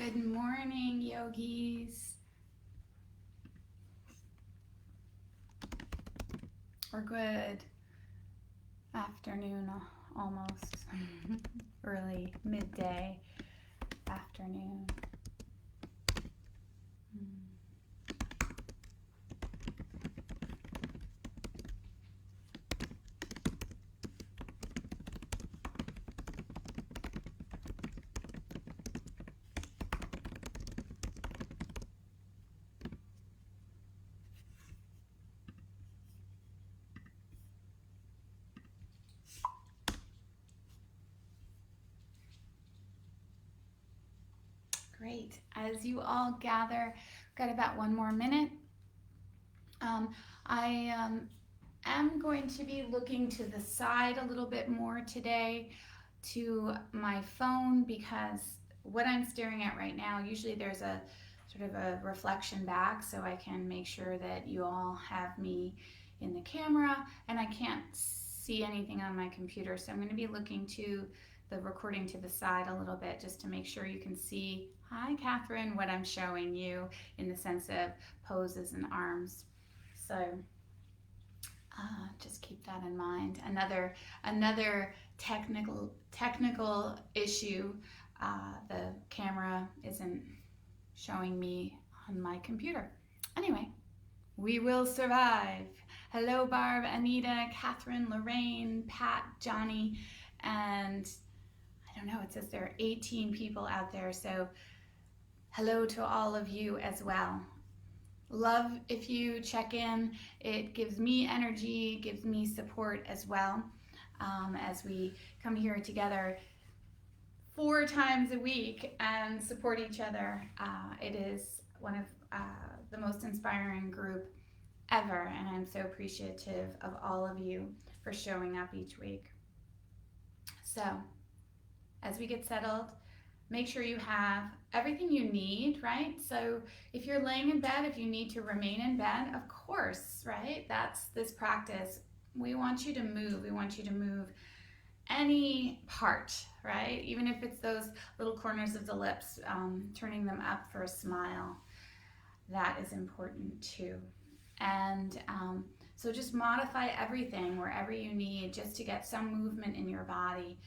Good morning, yogis. Or good afternoon, almost. Early, midday, afternoon. Great. As you all gather, got about 1 more minute. I am going to be looking to the side a little bit more today to my phone because what I'm staring at right now, usually there's a sort of a reflection back so I can make sure that you all have me in the camera and I can't see anything on my computer. So I'm going to be looking to the recording to the side a little bit just to make sure you can see, hi Catherine, what I'm showing you in the sense of poses and arms. So just keep that in mind. Another technical issue. The camera isn't showing me on my computer. Anyway, we will survive. Hello, Barb, Anita, Catherine, Lorraine, Pat, Johnny, and I don't know, it says there are 18 people out there, so hello to all of you as well. Love if you check in. It gives me energy, gives me support as well as we come here together 4 times a week and support each other. It is one of the most inspiring group ever, and I'm so appreciative of all of you for showing up each week. So as we get settled, make sure you have everything you need, right? So if you're laying in bed, if you need to remain in bed, of course, right? That's this practice. We want you to move. We want you to move any part, right? Even if it's those little corners of the lips, turning them up for a smile. That is important too. And so just modify everything wherever you need just to get some movement in your body.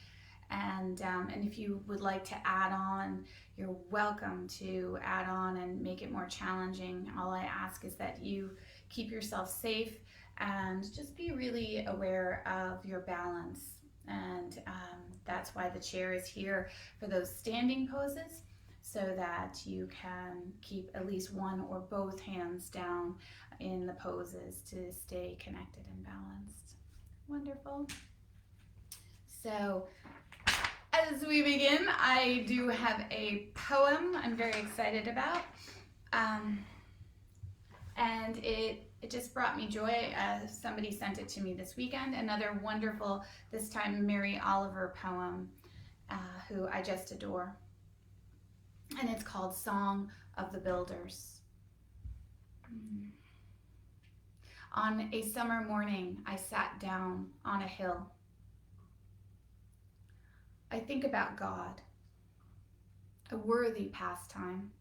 And if you would like to add on, you're welcome to add on and make it more challenging. All I ask is that you keep yourself safe and just be really aware of your balance. And that's why the chair is here for those standing poses, so that you can keep at least one or both hands down in the poses to stay connected and balanced. Wonderful. So as we begin, I do have a poem I'm very excited about, and it just brought me joy. Somebody sent it to me this weekend, another wonderful, this time Mary Oliver poem, who I just adore, and it's called Song of the Builders. On a summer morning, I sat down on a hill. I think about God, a worthy pastime.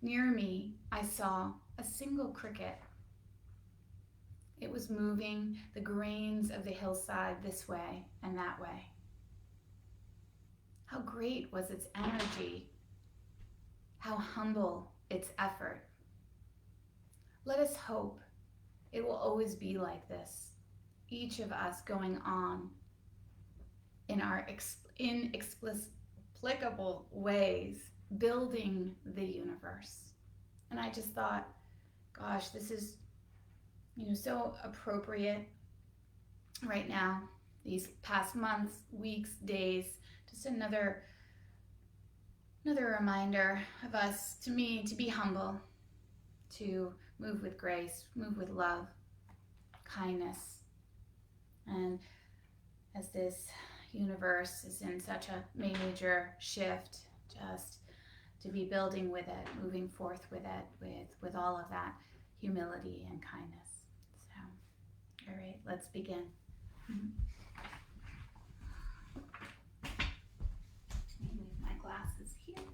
Near me, I saw a single cricket. It was moving the grains of the hillside this way and that way. How great was its energy, how humble its effort. Let us hope it will always be like this, each of us going on in our inexplicable ways, building the universe. And I just thought, gosh, this is, so appropriate right now, these past months, weeks, days, just another reminder of us, to me, to be humble, to move with grace, move with love, kindness. And as this universe is in such a major shift, just to be building with it, moving forth with it, with all of that humility and kindness. So, all right, let's begin. Let me leave my glasses here.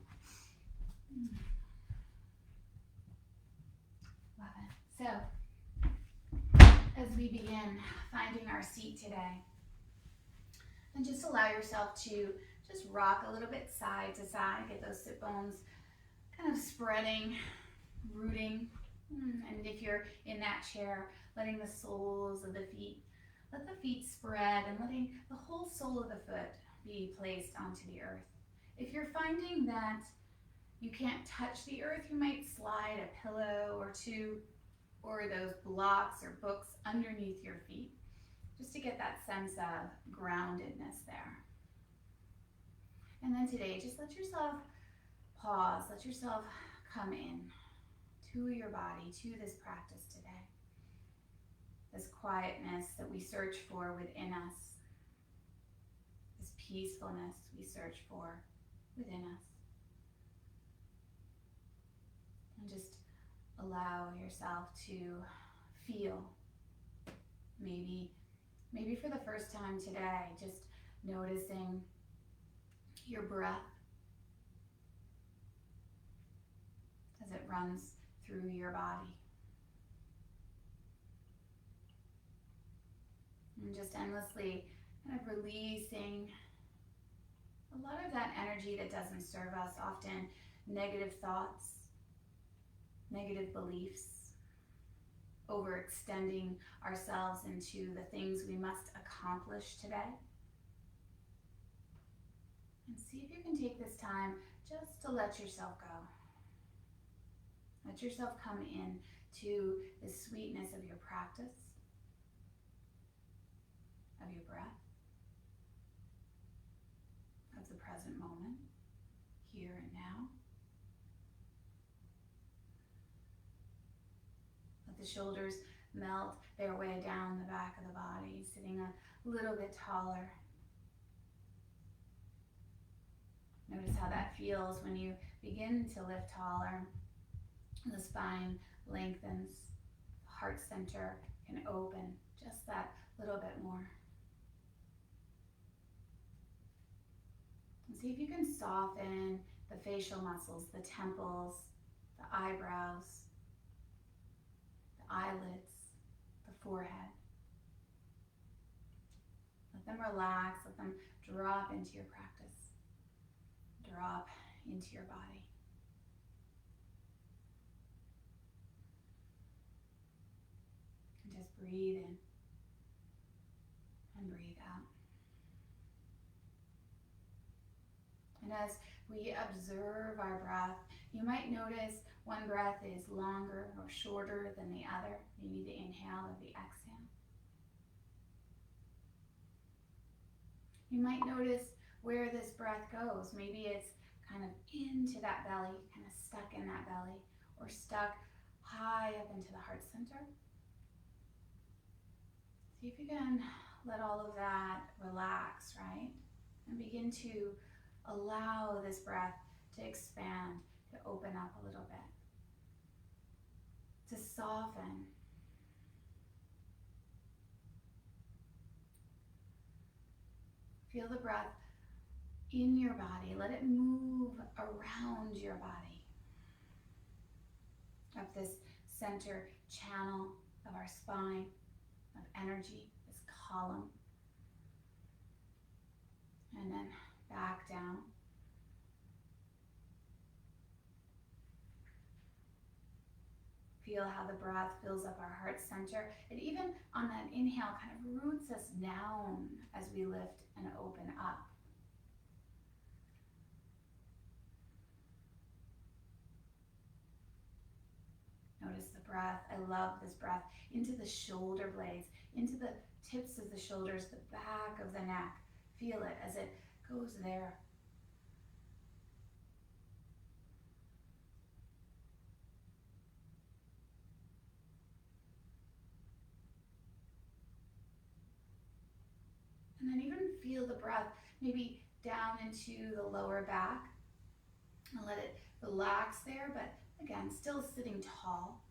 finding our seat today. And just allow yourself to just rock a little bit side to side, get those sit bones kind of spreading, rooting. And if you're in that chair, letting the soles of the feet, let the feet spread and letting the whole sole of the foot be placed onto the earth. If you're finding that you can't touch the earth, you might slide a pillow or two or those blocks or books underneath your feet, just to get that sense of groundedness there. And then today, just let yourself pause, let yourself come in to your body, to this practice today. This quietness that we search for within us, this peacefulness we search for within us. And just allow yourself to feel, maybe for the first time today, just noticing your breath as it runs through your body. And just endlessly kind of releasing a lot of that energy that doesn't serve us, often negative thoughts, negative beliefs, overextending ourselves into the things we must accomplish today. And see if you can take this time just to let yourself go. Let yourself come in to the sweetness of your practice, of your breath, of the present moment, here and now. Let the shoulders melt their way down the back of the body, sitting a little bit taller. Notice how that feels when you begin to lift taller. The spine lengthens, the heart center can open just that little bit more. And see if you can soften the facial muscles, the temples, the eyebrows, the eyelids, the forehead. Let them relax, let them drop into your practice. Drop into your body. And just breathe in and breathe out. And as we observe our breath, you might notice one breath is longer or shorter than the other, maybe the inhale or the exhale. You might notice where this breath goes. Maybe it's kind of into that belly, kind of stuck in that belly, or stuck high up into the heart center. See if you can let all of that relax, right? And begin to allow this breath to expand, to open up a little bit, to soften. Feel the breath in your body. Let it move around your body. Up this center channel of our spine, of energy, this column. And then back down. Feel how the breath fills up our heart center. It even, on that inhale, kind of roots us down as we lift and open up. Notice the breath. I love this breath. Into the shoulder blades, into the tips of the shoulders, the back of the neck. Feel it as it goes there. And then even feel the breath maybe down into the lower back. And let it relax there, but again, still sitting tall.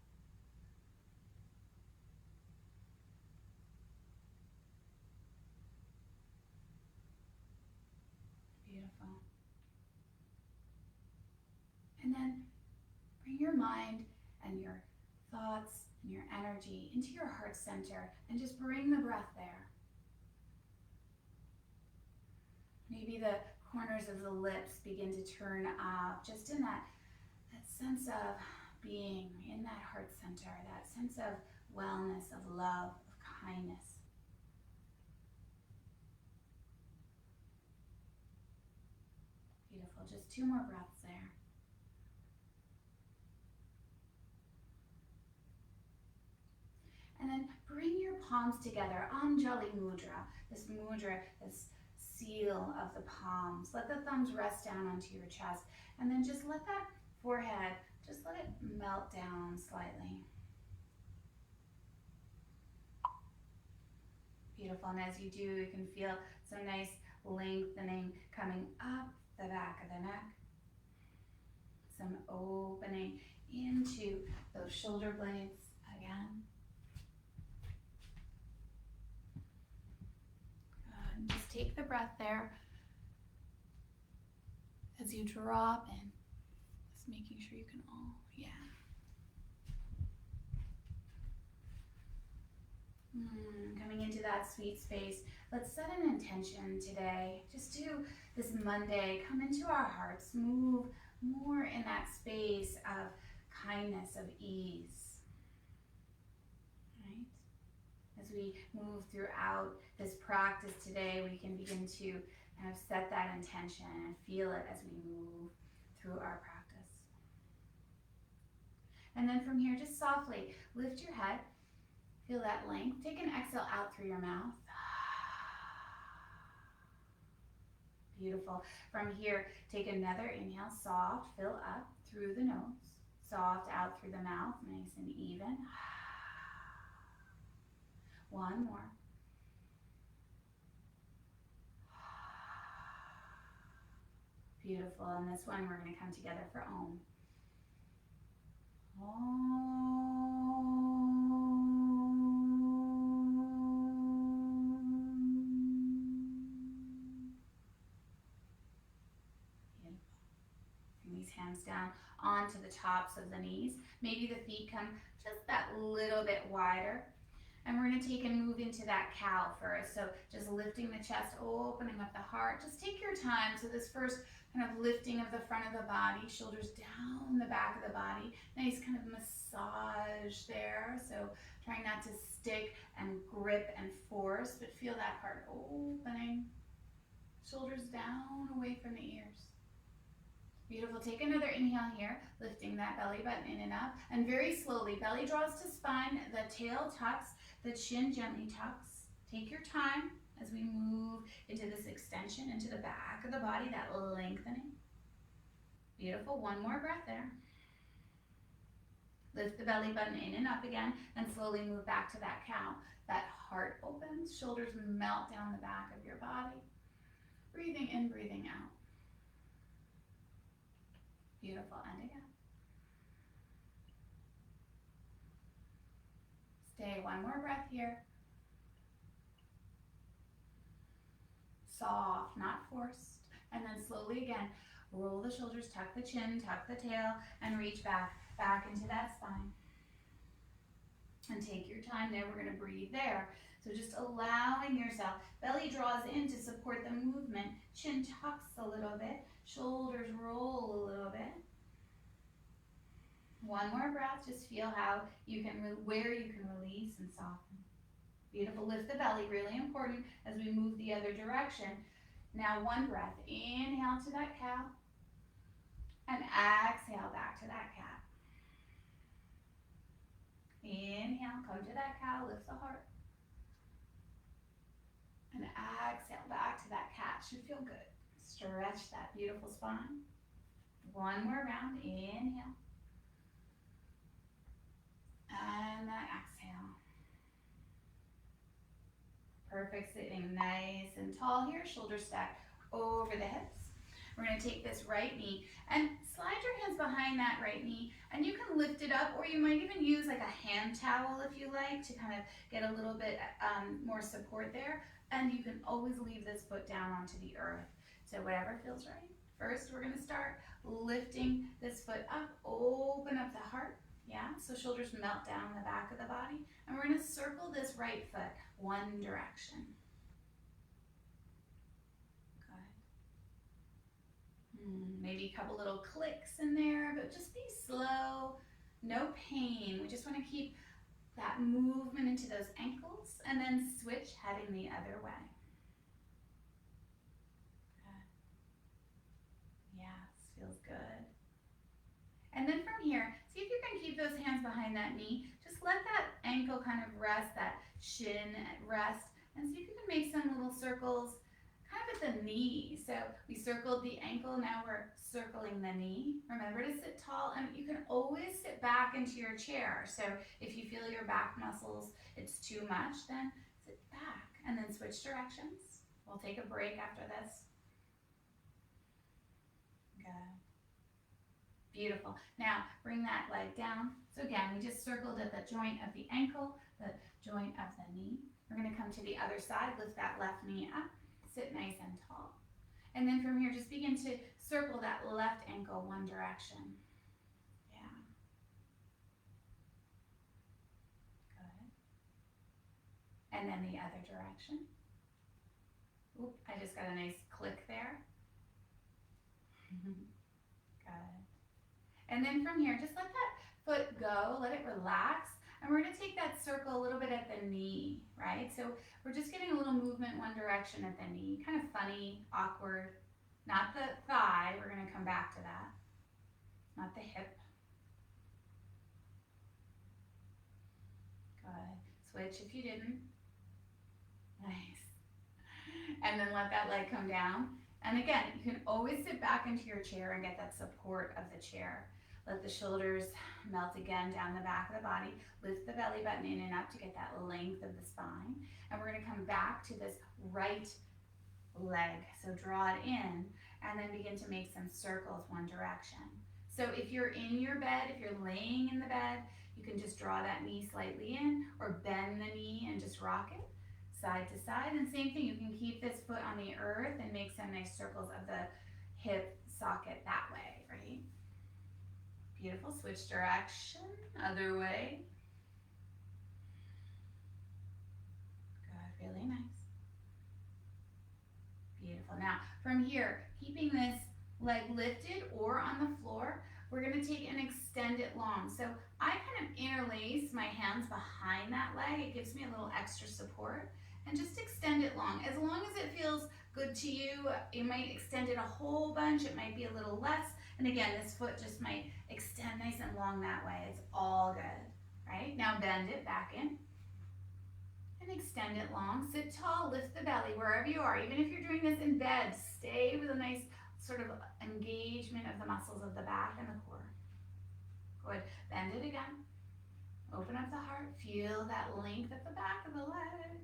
Beautiful. And then bring your mind and your thoughts and your energy into your heart center and just bring the breath there. Maybe the corners of the lips begin to turn up, just in that sense of being in that heart center, that sense of wellness, of love, of kindness. Beautiful, just 2 more breaths there. And then bring your palms together, Anjali Mudra, this seal of the palms. Let the thumbs rest down onto your chest, and then just let that forehead, just let it melt down slightly. Beautiful, and as you do, you can feel some nice lengthening coming up the back of the neck. Some opening into those shoulder blades again. Good, and just take the breath there as you drop in. Just making sure you can all, coming into that sweet space. Let's set an intention today. Just do this Monday, come into our hearts, move more in that space of kindness, of ease, right? As we move throughout this practice today, we can begin to kind of set that intention and feel it as we move through our practice. And then from here, just softly lift your head. Feel that length. Take an exhale out through your mouth. Beautiful. From here, take another inhale, soft, fill up through the nose. Soft out through the mouth, nice and even. One more. Beautiful. And this one, we're going to come together for Om. Hands down onto the tops of the knees. Maybe the feet come just that little bit wider. And we're going to take and move into that cow first. So just lifting the chest, opening up the heart. Just take your time. So this first kind of lifting of the front of the body, shoulders down the back of the body. Nice kind of massage there. So trying not to stick and grip and force, but feel that heart opening. Shoulders down away from the ears. Beautiful. Take another inhale here, lifting that belly button in and up. And very slowly, belly draws to spine, the tail tucks, the chin gently tucks. Take your time as we move into this extension, into the back of the body, that lengthening. Beautiful. One more breath there. Lift the belly button in and up again, and slowly move back to that cow. That heart opens, shoulders melt down the back of your body. Breathing in, breathing out. Beautiful, and again. Stay, one more breath here. Soft, not forced. And then slowly again, roll the shoulders, tuck the chin, tuck the tail, and reach back into that spine. And take your time there, we're gonna breathe there. So just allowing yourself, belly draws in to support the movement, chin tucks a little bit, shoulders roll a little bit. One more breath, just feel how you can, where you can release and soften. Beautiful, lift the belly, really important as we move the other direction. Now one breath, inhale to that cow, and exhale back to that cat. Inhale, come to that cow, lift the heart. And exhale back to that cat, should feel good. Stretch that beautiful spine. One more round, inhale. And then exhale. Perfect, sitting nice and tall here, shoulders stacked over the hips. We're gonna take this right knee and slide your hands behind that right knee, and you can lift it up, or you might even use like a hand towel if you like to kind of get a little bit more support there. And you can always leave this foot down onto the earth. So whatever feels right. First, we're gonna start lifting this foot up, open up the heart. Yeah, so shoulders melt down the back of the body. And we're gonna circle this right foot one direction. Good. Maybe a couple little clicks in there, but just be slow, no pain. We just wanna keep that movement into those ankles and then switch heading the other way. Good. Yes, feels good. And then from here, see if you can keep those hands behind that knee. Just let that ankle kind of rest, that shin rest, and see if you can make some little circles kind of at the knee. So we circled the ankle, now we're circling the knee. Remember to sit tall, and you can always sit back into your chair. So if you feel your back muscles, it's too much, then sit back and then switch directions. We'll take a break after this. Good. Beautiful. Now bring that leg down. So again, we just circled at the joint of the ankle, the joint of the knee. We're going to come to the other side, lift that left knee up, sit nice and tall. And then from here, just begin to circle that left ankle one direction. Yeah. Good. And then the other direction. Oop, I just got a nice click there. Good. And then from here, just let that foot go, let it relax. And we're gonna take that circle a little bit at the knee, right? So we're just getting a little movement one direction at the knee. Kind of funny, awkward. Not the thigh, we're gonna come back to that. Not the hip. Good. Switch if you didn't. Nice. And then let that leg come down. And again, you can always sit back into your chair and get that support of the chair. Let the shoulders melt again down the back of the body. Lift the belly button in and up to get that length of the spine. And we're gonna come back to this right leg. So draw it in and then begin to make some circles one direction. So if you're in your bed, if you're laying in the bed, you can just draw that knee slightly in or bend the knee and just rock it side to side. And same thing, you can keep this foot on the earth and make some nice circles of the hip socket that way, right? Beautiful. Switch direction, other way. Good, really nice. Beautiful. Now, from here, keeping this leg lifted or on the floor, we're going to take and extend it long. So I kind of interlace my hands behind that leg. It gives me a little extra support. And just extend it long as it feels good to you. You might extend it a whole bunch. It might be a little less. And again, this foot just might extend nice and long that way. It's all good, right? Now bend it back in and extend it long. Sit tall, lift the belly wherever you are. Even if you're doing this in bed, stay with a nice sort of engagement of the muscles of the back and the core. Good. Bend it again. Open up the heart. Feel that length at the back of the leg.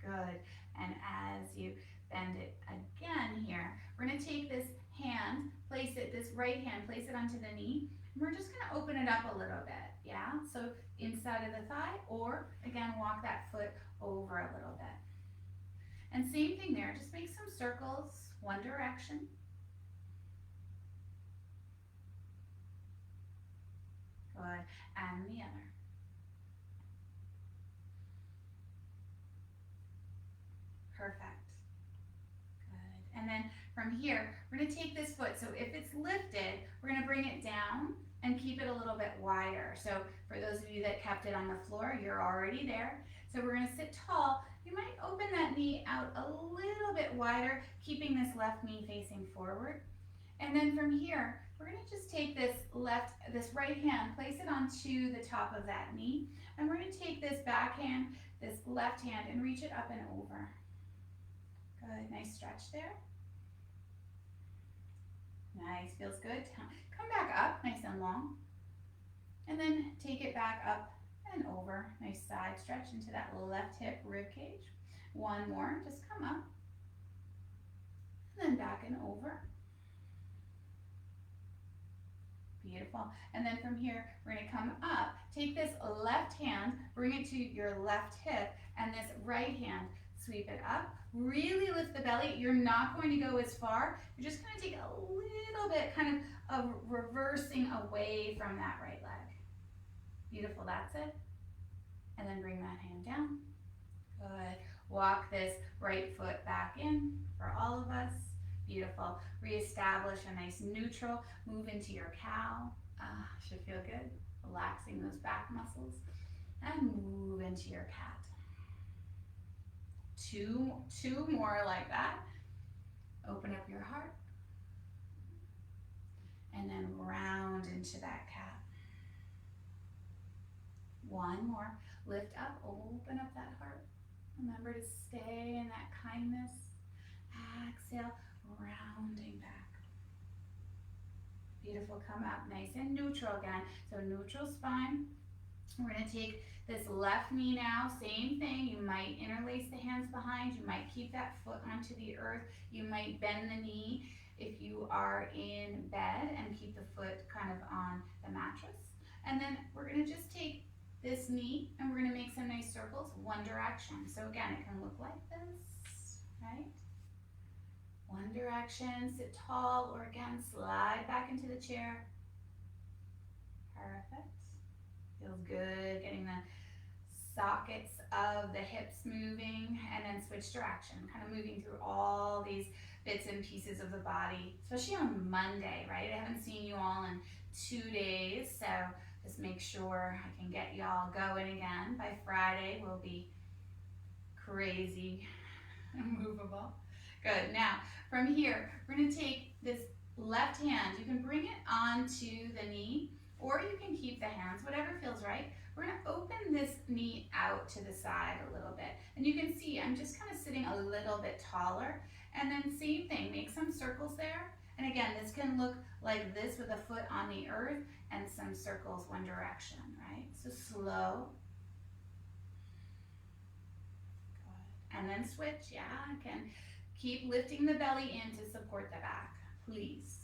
Good. And as you bend it again here, we're going to take this hand, this right hand, place it onto the knee. And we're just going to open it up a little bit. Yeah. So inside of the thigh, or again, walk that foot over a little bit. And same thing there. Just make some circles, one direction. Good. And the other. Perfect. Good. And then from here, we're going to take this foot. So if it's lifted, we're going to bring it down and keep it a little bit wider. So for those of you that kept it on the floor, you're already there. So we're going to sit tall. You might open that knee out a little bit wider, keeping this left knee facing forward. And then from here, we're going to just take this right hand, place it onto the top of that knee. And we're going to take this back hand, this left hand, and reach it up and over. Good, nice stretch there. Nice, feels good. Come back up, nice and long. And then take it back up and over. Nice side stretch into that left hip rib cage. One more, just come up. And then back and over. Beautiful. And then from here, we're going to come up. Take this left hand, bring it to your left hip, and this right hand, sweep it up. Really lift the belly. You're not going to go as far. You're just going to take a little bit kind of reversing away from that right leg. Beautiful, that's it. And then bring that hand down. Good. Walk this right foot back in for all of us. Beautiful. Reestablish a nice neutral. Move into your cow. Should feel good. Relaxing those back muscles. And move into your cat. Two more like that. Open up your heart. And then round into that cat. One more. Lift up, open up that heart. Remember to stay in that kindness. Exhale, rounding back. Beautiful, come up nice and neutral again. So neutral spine. We're gonna take this left knee now, same thing. You might interlace the hands behind. You might keep that foot onto the earth. You might bend the knee if you are in bed and keep the foot kind of on the mattress. And then we're gonna just take this knee and we're gonna make some nice circles one direction. So again, it can look like this, right? One direction, sit tall, or again, slide back into the chair. Perfect. Feels good, getting the sockets of the hips moving, and then switch direction, kind of moving through all these bits and pieces of the body, especially on Monday, right? I haven't seen you all in 2 days, so just make sure I can get y'all going again. By Friday, we'll be crazy and movable. Good. Now, from here, we're going to take this left hand. You can bring it onto the knee, or you can keep the hands, whatever feels right. We're going to open this knee out to the side a little bit. And you can see I'm just kind of sitting a little bit taller. And then same thing, make some circles there. And again, this can look like this with a foot on the earth and some circles one direction, right? So slow. Good. And then switch, yeah, I can keep lifting the belly in to support the back, please.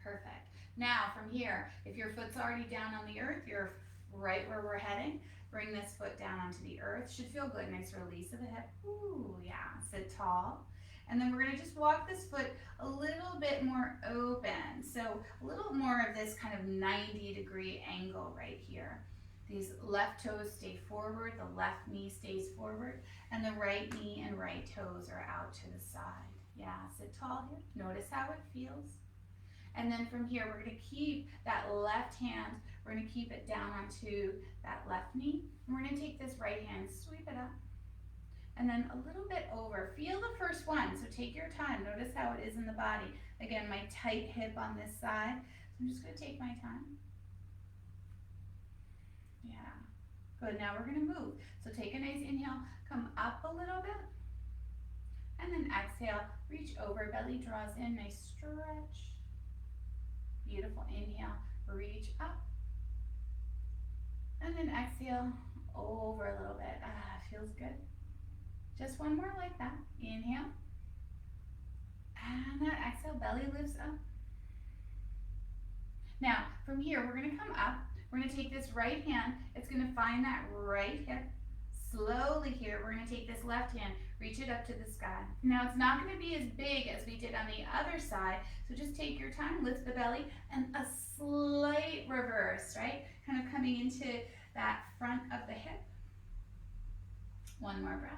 Perfect. Now from here, if your foot's already down on the earth, you're right where we're heading. Bring this foot down onto the earth. Should feel good. Nice release of the hip. Ooh, yeah. Sit tall. And then we're going to just walk this foot a little bit more open. So a little more of this kind of 90-degree angle right here. These left toes stay forward. The left knee stays forward. And the right knee and right toes are out to the side. Yeah, sit tall here. Notice how it feels. And then from here, we're going to keep that left hand, we're going to keep it down onto that left knee. And we're going to take this right hand, sweep it up, and then a little bit over. Feel the first one, so take your time. Notice how it is in the body. Again, my tight hip on this side. So I'm just going to take my time. Yeah, good. Now we're going to move. So take a nice inhale, come up a little bit, and then exhale, reach over, belly draws in, nice stretch. Beautiful. Inhale, reach up. And then exhale over a little bit. Feels good. Just one more like that. Inhale. And that exhale, belly lifts up. Now, from here, we're going to come up. We're going to take this right hand. It's going to find that right hip. Slowly here, we're going to take this left hand, reach it up to the sky. Now, it's not going to be as big as we did on the other side, so just take your time, lift the belly, and a slight reverse, right? Kind of coming into that front of the hip. One more breath.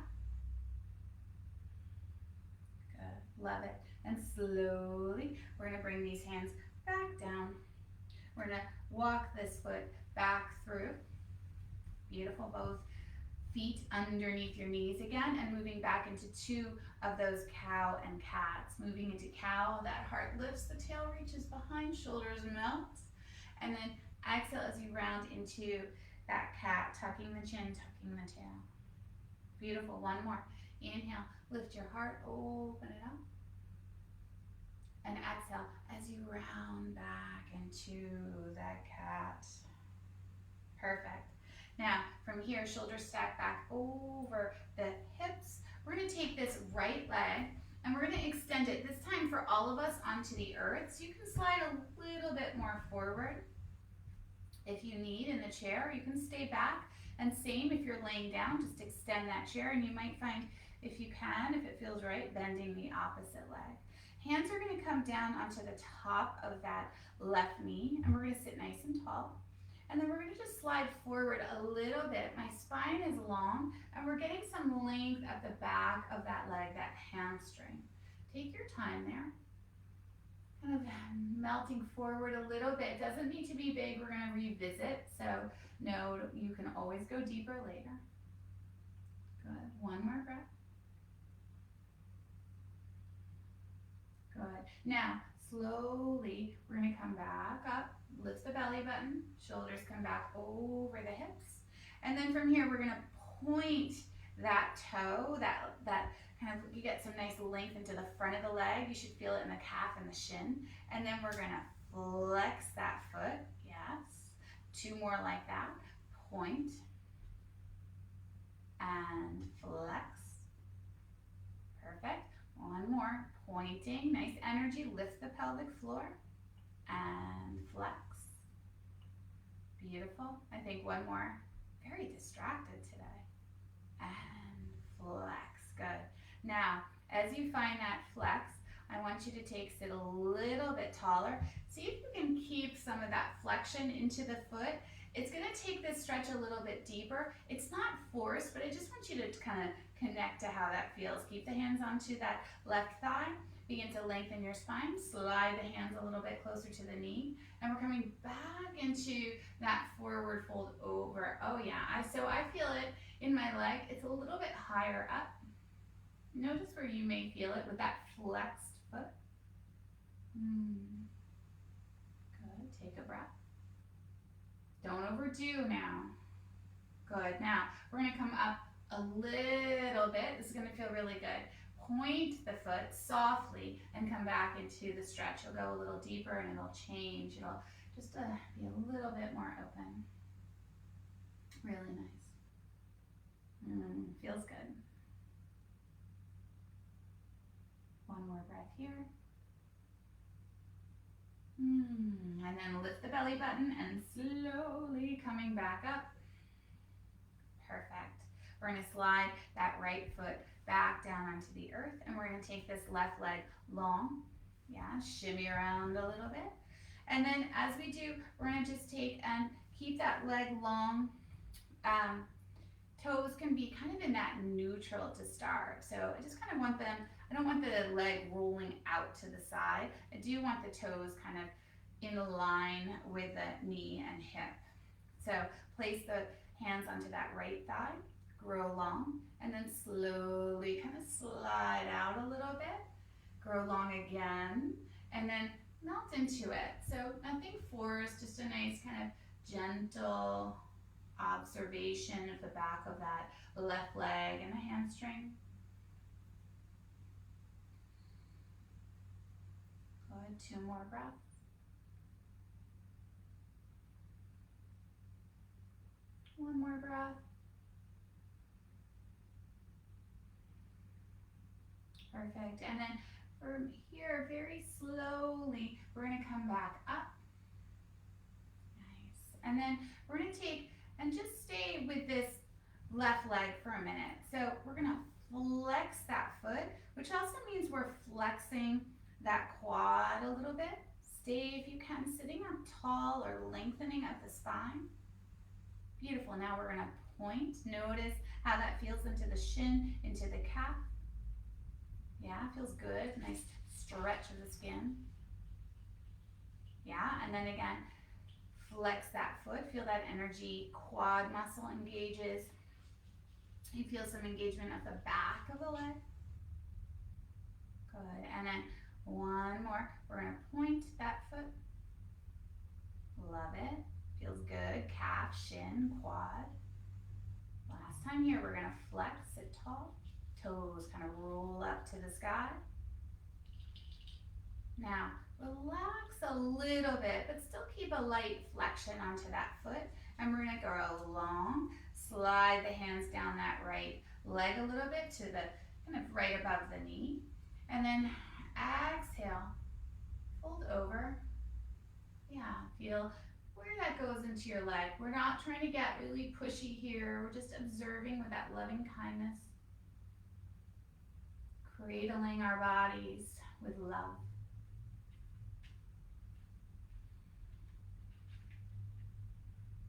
Good, love it. And slowly, we're going to bring these hands back down. We're going to walk this foot back through. Beautiful, both feet underneath your knees again, and moving back into two of those cow and cats. Moving into cow, that heart lifts, the tail reaches behind, shoulders melt, and then exhale as you round into that cat, tucking the chin, tucking the tail. Beautiful, one more. Inhale, lift your heart, open it up, and exhale as you round back into that cat. Perfect. Now, from here, shoulders stack back over the hips. We're going to take this right leg and we're going to extend it, this time for all of us, onto the earth. So you can slide a little bit more forward if you need in the chair. You can stay back. And same if you're laying down, just extend that chair, and you might find, if you can, if it feels right, bending the opposite leg. Hands are going to come down onto the top of that left knee, and we're going to sit nice and tall. And then we're going to just slide forward a little bit. My spine is long, and we're getting some length at the back of that leg, that hamstring. Take your time there. Kind of melting forward a little bit. Doesn't need to be big. We're going to revisit. So no, you can always go deeper later. Good. One more breath. Good. Now, slowly, we're going to come back up. Lift the belly button. Shoulders come back over the hips. And then from here, we're going to point that toe, that kind of, you get some nice length into the front of the leg. You should feel it in the calf and the shin. And then we're going to flex that foot. Yes. Two more like that. Point and flex. Perfect. One more. Pointing. Nice energy. Lift the pelvic floor and flex. Beautiful. I think one more. Very distracted today. And flex. Good. Now, as you find that flex, I want you to sit a little bit taller. See if you can keep some of that flexion into the foot. It's going to take this stretch a little bit deeper. It's not forced, but I just want you to kind of connect to how that feels. Keep the hands onto that left thigh. Begin to lengthen your spine. Slide the hands a little bit closer to the knee. And we're coming back into that forward fold over. Oh yeah, so I feel it in my leg. It's a little bit higher up. Notice where you may feel it with that flexed foot. Good. Take a breath. Don't overdo now. Good. Now, we're going to come up a little bit. This is going to feel really good. Point the foot softly and come back into the stretch. You'll go a little deeper and it'll change. It'll just be a little bit more open. Really nice. Feels good. One more breath here. And then lift the belly button and slowly coming back up. Perfect. We're going to slide that right foot back down onto the earth, and we're going to take this left leg long. Yeah, shimmy around a little bit. And then as we do, we're going to just take and keep that leg long. Toes can be kind of in that neutral to start. So I just kind of want them, I don't want the leg rolling out to the side. I do want the toes kind of in line with the knee and hip. So place the hands onto that right thigh, grow long, and then slowly kind of slide out a little bit, grow long again, and then melt into it. So nothing forced, just a nice kind of gentle observation of the back of that left leg and the hamstring. Good, 2 more breaths. One more breath. Perfect. And then from here, very slowly, we're going to come back up. Nice. And then we're going to take and just stay with this left leg for a minute. So we're going to flex that foot, which also means we're flexing that quad a little bit. Stay, if you can, sitting up tall or lengthening up the spine. Beautiful. Now we're going to point. Notice how that feels into the shin, into the calf. Yeah, feels good. Nice stretch of the skin. Yeah, and then again, flex that foot. Feel that energy. Quad muscle engages. You feel some engagement at the back of the leg. Good. And then one more. We're going to point that foot. Love it. Feels good. Calf, shin, quad. Last time here, we're going to flex, sit tall. Toes kind of roll up to the sky. Now, relax a little bit, but still keep a light flexion onto that foot. And we're going to go long. Slide the hands down that right leg a little bit to the kind of right above the knee. And then exhale. Fold over. Yeah, feel where that goes into your leg. We're not trying to get really pushy here. We're just observing with that loving kindness. cradling our bodies with love.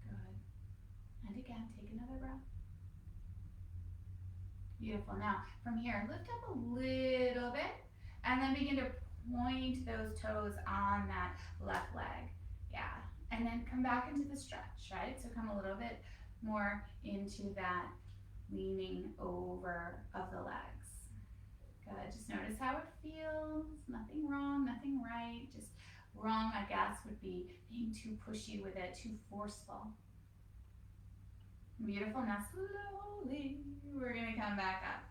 Good. And again, take another breath. Beautiful. Now, from here, lift up a little bit and then begin to point those toes on that left leg. Yeah. And then come back into the stretch, right? So come a little bit more into that leaning over of the legs. Good. Just notice how it feels. Nothing wrong, nothing right. Just wrong, I guess, would be being too pushy with it, too forceful. Beautiful. Now slowly, we're going to come back up.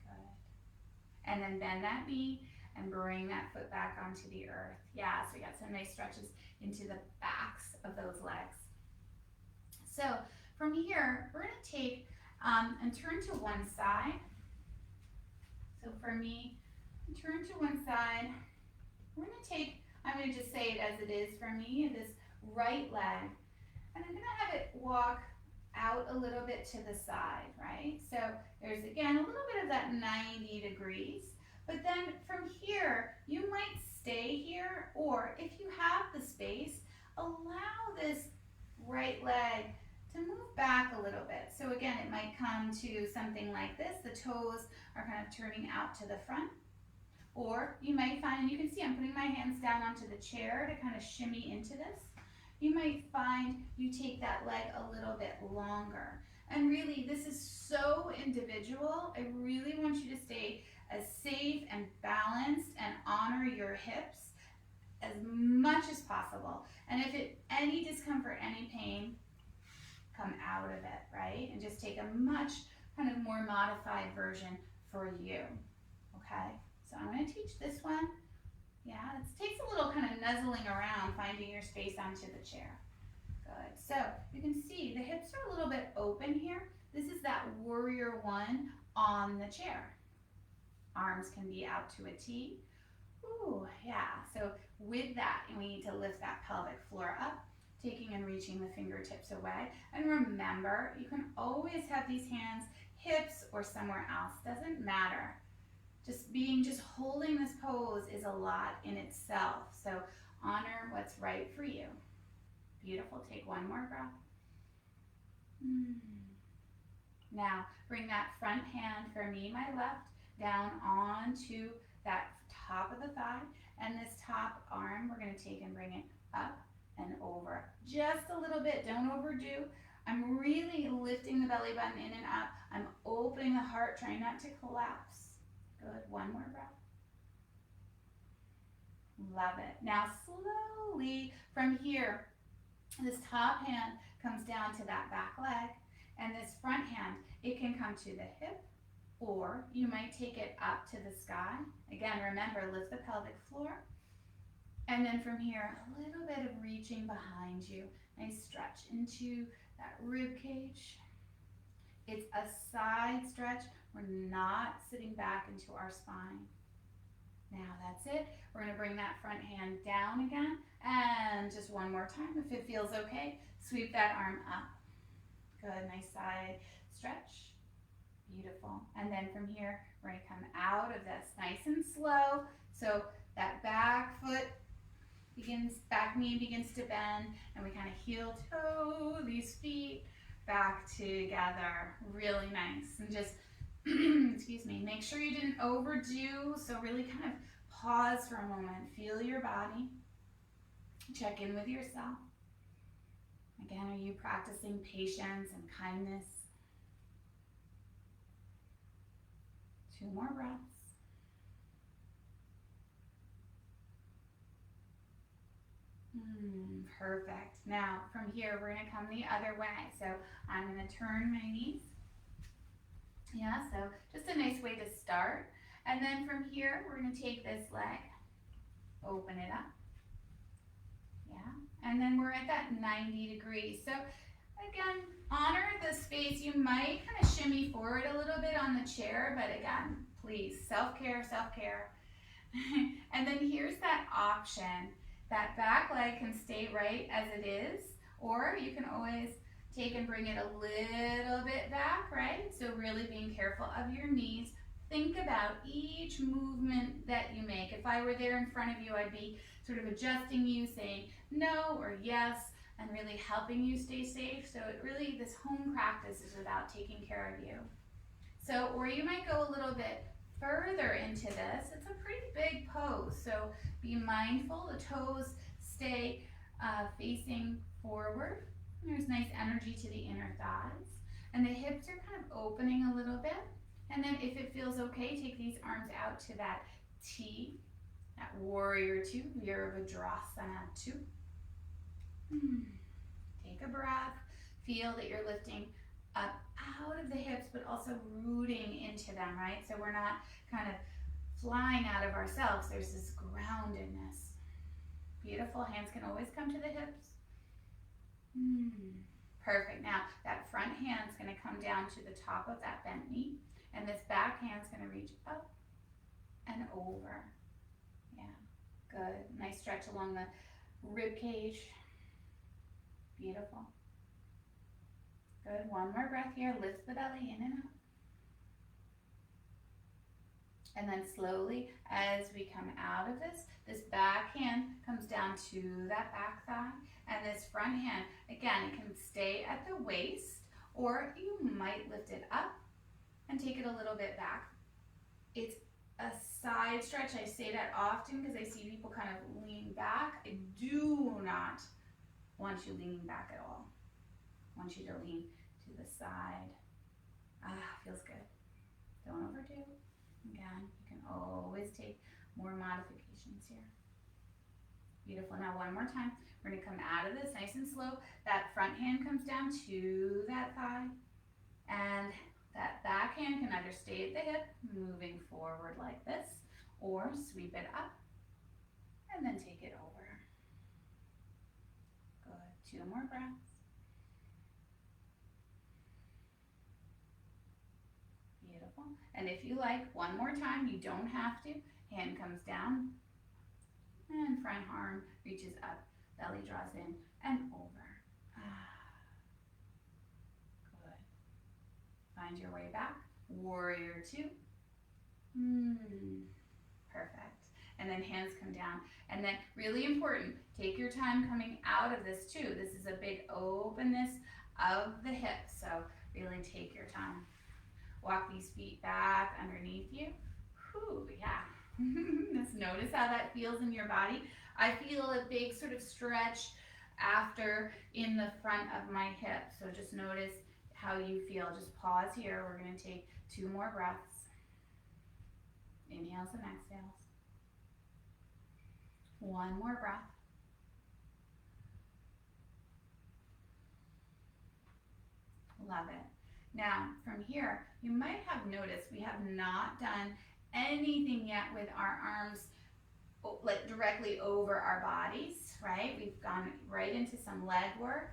Good. And then bend that knee and bring that foot back onto the earth. Yeah, so we got some nice stretches into the backs of those legs. So from here, we're going to take and turn to one side. So for me, turn to one side. We're going to take, I'm going to just say it as it is for me, this right leg. And I'm going to have it walk out a little bit to the side, right? So there's, again, a little bit of that 90 degrees. But then from here, you might stay here, or if you have the space, allow this right leg to move back a little bit. So again, it might come to something like this. The toes are kind of turning out to the front. Or you might find, and you can see I'm putting my hands down onto the chair to kind of shimmy into this. You might find you take that leg a little bit longer. And really, this is so individual. I really want you to stay as safe and balanced and honor your hips as much as possible. And if any discomfort, any pain, come out of it, right? And just take a much kind of more modified version for you, okay? So I'm going to teach this one. Yeah, it takes a little kind of nuzzling around, finding your space onto the chair. Good. So you can see the hips are a little bit open here. This is that warrior one on the chair. Arms can be out to a T. Ooh, yeah. So with that, we need to lift that pelvic floor up, taking and reaching the fingertips away. And remember, you can always have these hands hips or somewhere else. Doesn't matter. Just holding this pose is a lot in itself. So honor what's right for you. Beautiful. Take one more breath. Now bring that front hand, for me, my left, down onto that top of the thigh. And this top arm, we're going to take and bring it up and over. Just a little bit. Don't overdo. I'm really lifting the belly button in and up. I'm opening the heart, trying not to collapse. Good. One more breath. Love it. Now slowly from here, this top hand comes down to that back leg, and this front hand, it can come to the hip, or you might take it up to the sky. Again, remember, lift the pelvic floor. And then from here, a little bit of reaching behind you. Nice stretch into that rib cage. It's a side stretch. We're not sitting back into our spine. Now that's it. We're going to bring that front hand down again. And just one more time, if it feels okay, sweep that arm up. Good, nice side stretch. Beautiful. And then from here, we're going to come out of this nice and slow. So that back foot back knee begins to bend, and we kind of heel toe these feet back together. Really nice. And just excuse me, make sure you didn't overdo, so really kind of pause for a moment, feel your body, check in with yourself. Again, are you practicing patience and kindness? 2 more breaths. Perfect. Now from here, we're going to come the other way. So I'm going to turn my knees. Yeah, so just a nice way to start. And then from here, we're going to take this leg, open it up. Yeah, and then we're at that 90 degrees. So again, honor the space. You might kind of shimmy forward a little bit on the chair, but again, please, self-care, self-care. And then here's that option. That back leg can stay right as it is, or you can always take and bring it a little bit back, right? So really being careful of your knees. think about each movement that you make. If I were there in front of you, I'd be sort of adjusting you, saying no or yes, and really helping you stay safe. So it really, this home practice is about taking care of you. So, or you might go a little bit further into this. It's a pretty big pose, so be mindful. The toes stay facing forward. There's nice energy to the inner thighs. And the hips are kind of opening a little bit. And then if it feels okay, take these arms out to that T, that warrior two, Virabhadrasana two. Take a breath. Feel that you're lifting up out of the hips, but also rooting into them, right? So we're not kind of flying out of ourselves. There's this groundedness. Beautiful. Hands can always come to the hips. Perfect. Now, that front hand's going to come down to the top of that bent knee, and this back hand's going to reach up and over. Yeah, good. Nice stretch along the rib cage. Beautiful. Good. One more breath here. Lift the belly in and out. And then slowly, as we come out of this back hand comes down to that back thigh. And this front hand, again, it can stay at the waist, or you might lift it up and take it a little bit back. It's a side stretch. I say that often because I see people kind of lean back. I do not want you leaning back at all. I want you to lean to the side. Feels good. Don't overdo. Again, you can always take more modifications here. Beautiful. Now one more time. We're going to come out of this nice and slow. That front hand comes down to that thigh. And that back hand can either stay at the hip, moving forward like this, or sweep it up and then take it over. Good. 2 more breaths. Beautiful. And if you like, one more time, you don't have to. Hand comes down and front arm reaches up. Belly draws in and over. Good. Find your way back. Warrior two. Perfect. And then hands come down. And then really important, take your time coming out of this too. This is a big openness of the hips. So really take your time. Walk these feet back underneath you. Whew, yeah. Just notice how that feels in your body. I feel a big sort of stretch after in the front of my hip. So just notice how you feel. Just pause here. We're going to take 2 more breaths. Inhales and exhales. 1 more breath. Love it. Now, from here, you might have noticed we have not done anything yet with our arms like directly over our bodies, right? We've gone right into some leg work.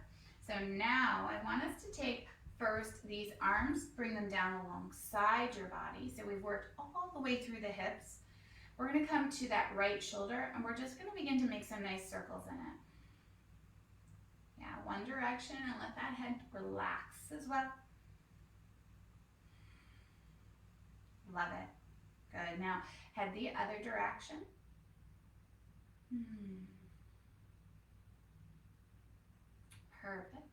So now I want us to take first these arms, bring them down alongside your body. So we've worked all the way through the hips. We're going to come to that right shoulder, and we're just going to begin to make some nice circles in it. Yeah, one direction, and let that head relax as well. Love it. Good. Now head the other direction. Perfect.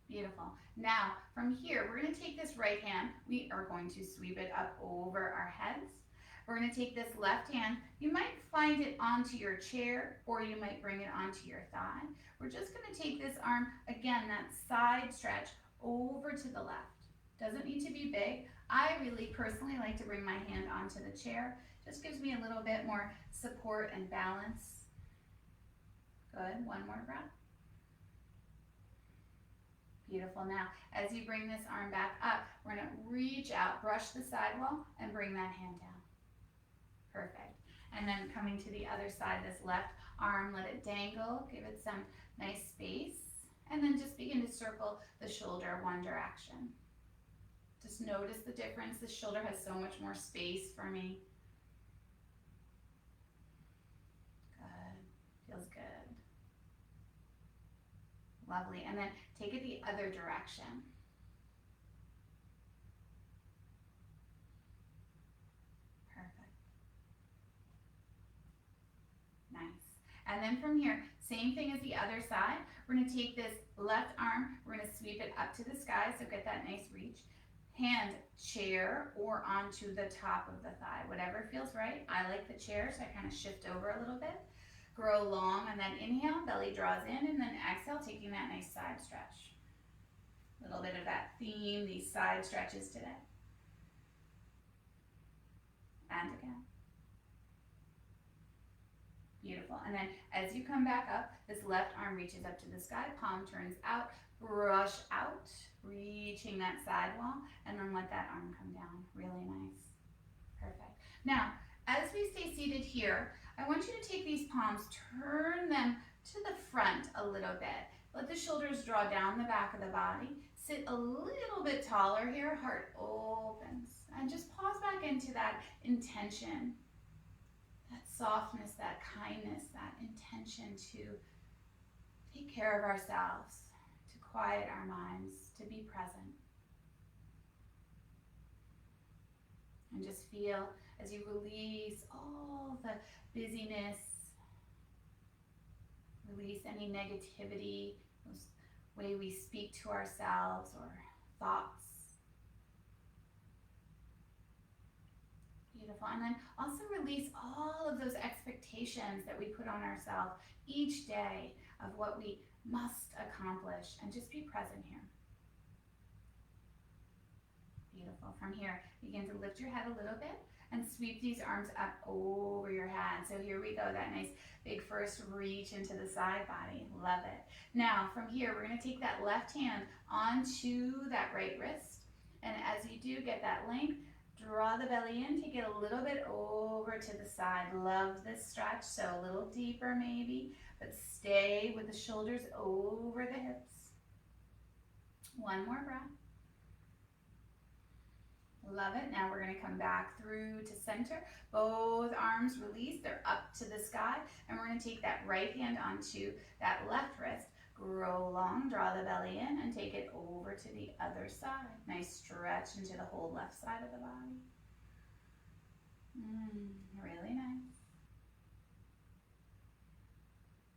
Beautiful. Now from here, we're going to take this right hand. We are going to sweep it up over our heads. We're going to take this left hand. You might find it onto your chair, or you might bring it onto your thigh. We're just going to take this arm, again, that side stretch over to the left. Doesn't need to be big. I really personally like to bring my hand onto the chair. Just gives me a little bit more support and balance. Good. 1 more breath. Beautiful. Now, as you bring this arm back up, we're going to reach out, brush the sidewall, and bring that hand down. Perfect. And then coming to the other side, this left arm, let it dangle, give it some nice space, and then just begin to circle the shoulder one direction. Just notice the difference. The shoulder has so much more space for me. Good. Feels good. Lovely. And then take it the other direction. And then from here, same thing as the other side. We're gonna take this left arm, we're gonna sweep it up to the sky, so get that nice reach. Hand chair or onto the top of the thigh, whatever feels right. I like the chair, so I kind of shift over a little bit. Grow long, and then inhale, belly draws in, and then exhale, taking that nice side stretch. A little bit of that theme, these side stretches today. And again. Beautiful. And then as you come back up, this left arm reaches up to the sky, palm turns out, brush out, reaching that sidewall, and then let that arm come down. Really nice. Perfect. Now, as we stay seated here, I want you to take these palms, turn them to the front a little bit. Let the shoulders draw down the back of the body. Sit a little bit taller here, heart opens. And just pause back into that intention, that softness, that kindness, that intention to take care of ourselves, to quiet our minds, to be present. And just feel as you release all the busyness, release any negativity, the way we speak to ourselves or thoughts. Beautiful. And then also release all of those expectations that we put on ourselves each day of what we must accomplish, and just be present here. Beautiful. From here, begin to lift your head a little bit and sweep these arms up over your head. So here we go, that nice big first reach into the side body. Love it. Now from here, we're going to take that left hand onto that right wrist. And as you do, get that length, draw the belly in, take it a little bit over to the side. Love this stretch, so a little deeper maybe, but stay with the shoulders over the hips. One more breath. Love it. Now we're going to come back through to center. Both arms release, they're up to the sky, and we're going to take that right hand onto that left wrist. Grow long, draw the belly in, and take it over to the other side. Nice stretch into the whole left side of the body. Really nice.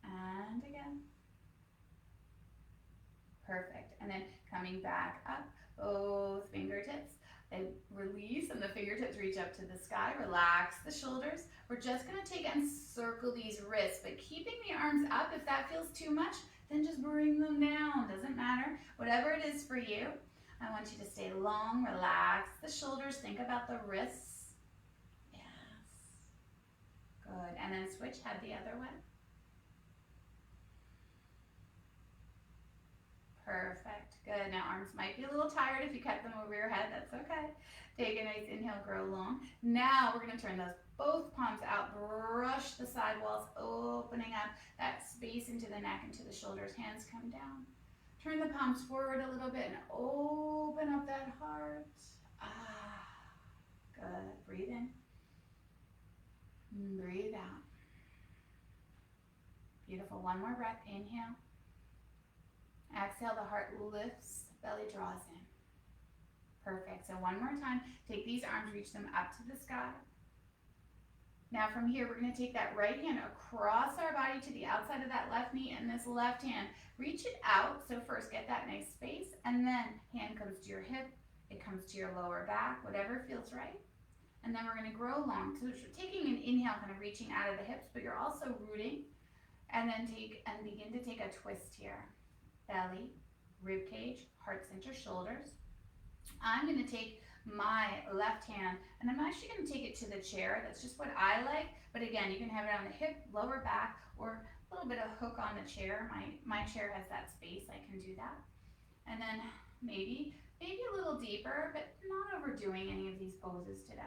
And again. Perfect. And then coming back up, both fingertips. They release and the fingertips reach up to the sky. Relax the shoulders. We're just going to take and circle these wrists, but keeping the arms up. If that feels too much, then just bring them down. Doesn't matter. Whatever it is for you. I want you to stay long. Relax the shoulders. Think about the wrists. Yes. Good. And then switch head the other way. Perfect. Good. Now arms might be a little tired if you kept them over your head. That's okay. Take a nice inhale, grow long. Now we're going to turn those both palms out. Brush the side walls, opening up that space into the neck, into the shoulders. Hands come down. Turn the palms forward a little bit and open up that heart. Good. Breathe in. Breathe out. Beautiful. One more breath. Inhale. Exhale, the heart lifts, belly draws in. Perfect. So one more time, take these arms, reach them up to the sky. Now from here, we're going to take that right hand across our body to the outside of that left knee, and this left hand, reach it out. So first get that nice space, and then hand comes to your hip, it comes to your lower back, whatever feels right. And then we're going to grow long. So you're taking an inhale, kind of reaching out of the hips, but you're also rooting. And then begin to take a twist here. Belly, rib cage, heart center, shoulders. I'm going to take my left hand and I'm actually going to take it to the chair. That's just what I like. But again, you can have it on the hip, lower back, or a little bit of hook on the chair. My chair has that space. I can do that. And then maybe a little deeper, but not overdoing any of these poses today.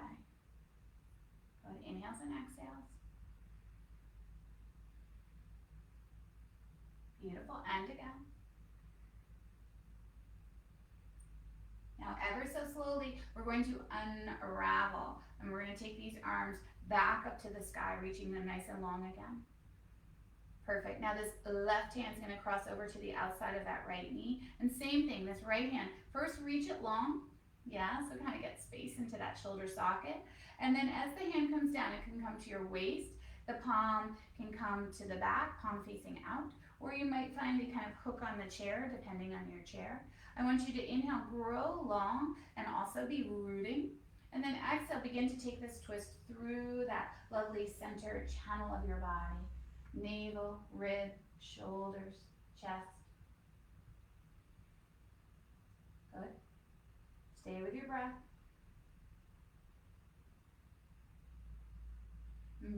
Good. Inhales and exhales. Beautiful. And again. Now, ever so slowly, we're going to unravel, and we're going to take these arms back up to the sky, reaching them nice and long again. Perfect. Now, this left hand is going to cross over to the outside of that right knee, and same thing, this right hand, first reach it long, yeah, so kind of get space into that shoulder socket, and then as the hand comes down, it can come to your waist. The palm can come to the back, palm facing out, or you might find it kind of hook on the chair, depending on your chair. I want you to inhale, grow long, and also be rooting. And then exhale, begin to take this twist through that lovely center channel of your body. Navel, rib, shoulders, chest. Good. Stay with your breath.